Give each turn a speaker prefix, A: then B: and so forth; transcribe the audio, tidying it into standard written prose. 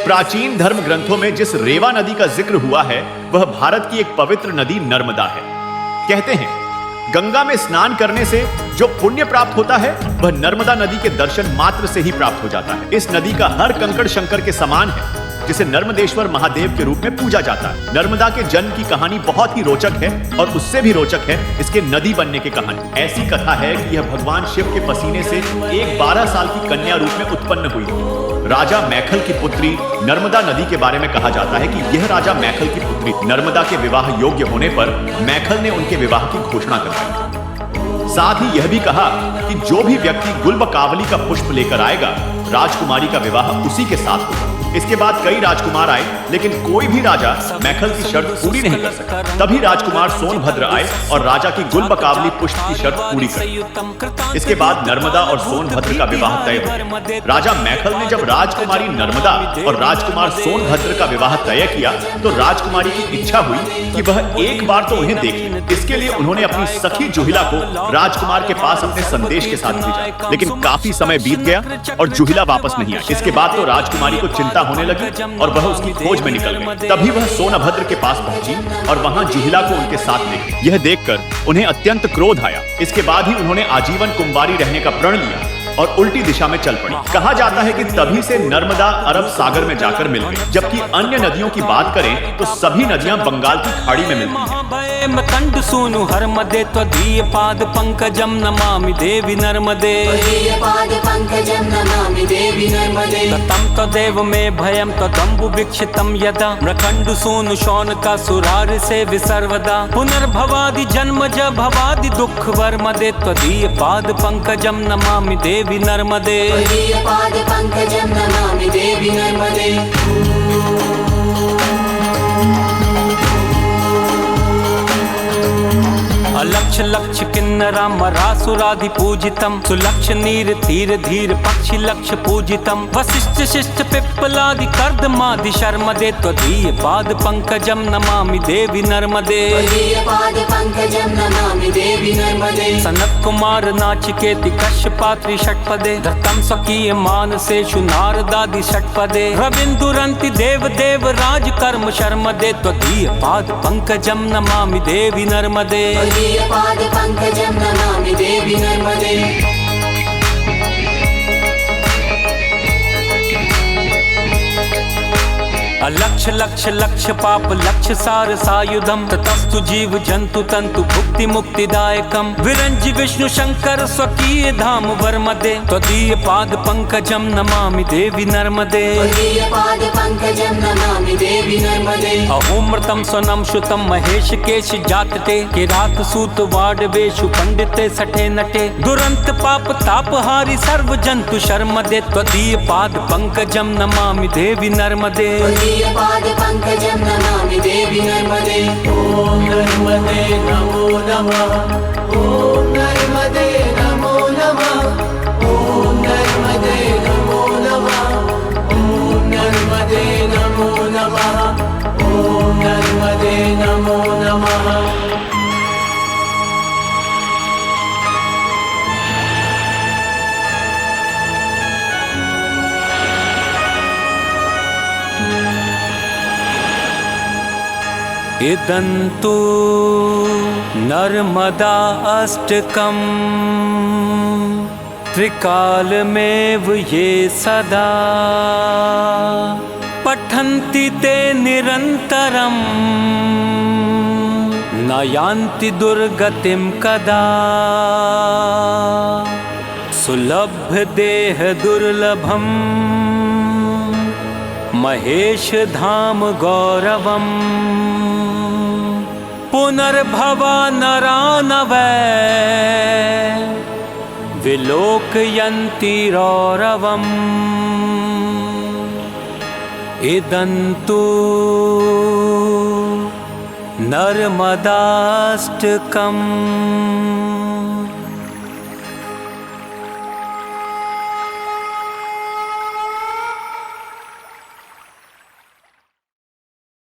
A: प्राचीन धर्म ग्रंथों में जिस रेवा नदी का जिक्र हुआ है वह भारत की एक पवित्र नदी नर्मदा है। कहते हैं गंगा में स्नान करने से जो पुण्य प्राप्त होता है वह नर्मदा नदी के दर्शन मात्र से ही प्राप्त हो जाता है। इस नदी का हर कंकड़ शंकर के समान है जिसे नर्मदेश्वर महादेव के रूप में पूजा जाता है। नर्मदा के जन्म की कहानी बहुत ही रोचक है और उससे भी रोचक है इसके नदी बनने की कहानी। ऐसी कथा है कि यह भगवान शिव के पसीने से एक 12 साल की कन्या रूप में उत्पन्न हुई। राजा मैखल की पुत्री नर्मदा नदी के बारे में कहा जाता है कि यह राजा मैखल की पुत्री नर्मदा के विवाह योग्य होने पर मैखल ने उनके विवाह की घोषणा करवाई। साथ ही यह भी कहा कि जो भी व्यक्ति गुलबकावली का पुष्प लेकर आएगा राजकुमारी का विवाह उसी के साथ होगा। इसके बाद कई राजकुमार आए लेकिन कोई भी राजा मैखल की शर्त पूरी नहीं कर सका। तभी राजकुमार सोनभद्र आए और राजा की गुलबकावली पुष्प की शर्त पूरी कर। इसके बाद नर्मदा और सोनभद्र का विवाह तय हो गया। राजा मैखल ने जब राजकुमारी नर्मदा और राजकुमार सोनभद्र का विवाह तय किया तो राजकुमारी की इच्छा हुई कि वह एक बार तो उन्हें देखे। इसके लिए उन्होंने अपनी सखी जुहिला को राजकुमार के पास अपने संदेश के साथ भेजा, लेकिन काफी समय बीत गया और जुहिला वापस नहीं आई। इसके बाद तो राजकुमारी को चिंता होने लगी और वह उसकी खोज में निकल गई। तभी वह सोनभद्र के पास पहुंची और वहां जुहिला को उनके साथ ले गई। यह देखकर उन्हें अत्यंत क्रोध आया। इसके बाद ही उन्होंने आजीवन कुंवारी रहने का प्रण लिया और उल्टी दिशा में चल पड़ी। कहा जाता है कि तभी से नर्मदा अरब सागर में जाकर मिल गई। जबकि अन्य नदियों की बात करें तो सभी नदियां बंगाल की खाड़ी में मिलती हैं।
B: कंड सूनु हर मदे त्वदीय पाद पंकजम नमामि देवी नर्मदे। तम तदेव मे भयम तदम्बु वीक्षितम यदा मृकंडु सूनु शौनका सुरार से विसर्वदा। पुनर्भवादि जन्म ज भवादि दुख वर्मदे त्वदीय पाद पंकजम नमामि देवी नर्मदे।
C: पाद पंकजम नमामि देवी नर्मदे।
B: अलक्ष लक्ष किन्नरा मरासुराधि पूजितम सुलक्ष नीर तीर धीर पक्षी लक्ष पूजितम। वशिष्ठ शिष्ट पिप्पलादि कर्दमादि शर्मदे त्वदीय पाद पंकजम नमामि देवी नर्मदे।
C: पाद पंकजम नमामि देवी नर्मदे।
B: सनत कुमार नाचिकेति कश्यपात्रि षट्पदे दत्तम स्वकीय मानसेषु नारदादि षट्पदे। रविन्दुरन्ति देव देव राज कर्म शर्मदे त्वदीय पाद पंकजम नमामि देवी नर्मदे।
C: पाद पंकजम नमामि देवी नर्मदे।
B: अलक्ष लक्ष लक्ष पाप लक्ष सार सायुधम ततस्तु जीव जंतु तंतु भुक्ति मुक्तिदायकम। विरंजि विष्णु शंकर स्वकीय धाम वर्मदे त्वदीय पाद पंकजम नमामि देवी नर्मदे।
C: पाद पंकजम नमामि देवी नर्मदे।
B: अहोमृतम स्वनम श्रुतम महेश केश जातते किरात सूत वाडवेशु पंडिते सठे नटे। दुरंत पाप तापहारी सर्व जंतु शर्मदे त्वदीय पाद पंकजम नमामि देवी नर्मदे।
C: पाद पंकजम नमामि देवी नर्मदे। ओम नर्मदे नमो नमः। ओम नर्मदे नमो नमः। ओम नर्मदे नमो नमः। ओम नर्मदे नमो नमः। ओम नर्मदे नमो नमः।
B: इदन्तु नर्मदा अष्टकम् त्रिकालमेव ये सदा पठन्ति ते निरन्तरम् न यान्ति दुर्गतिं कदा। सुलभ्य देह दुर्लभम् महेश धाम गौरवम्। पुनर्भवा नरानवै विलोकयन्ति रौरवम्। इदन्तु नर्मदाष्टकम्।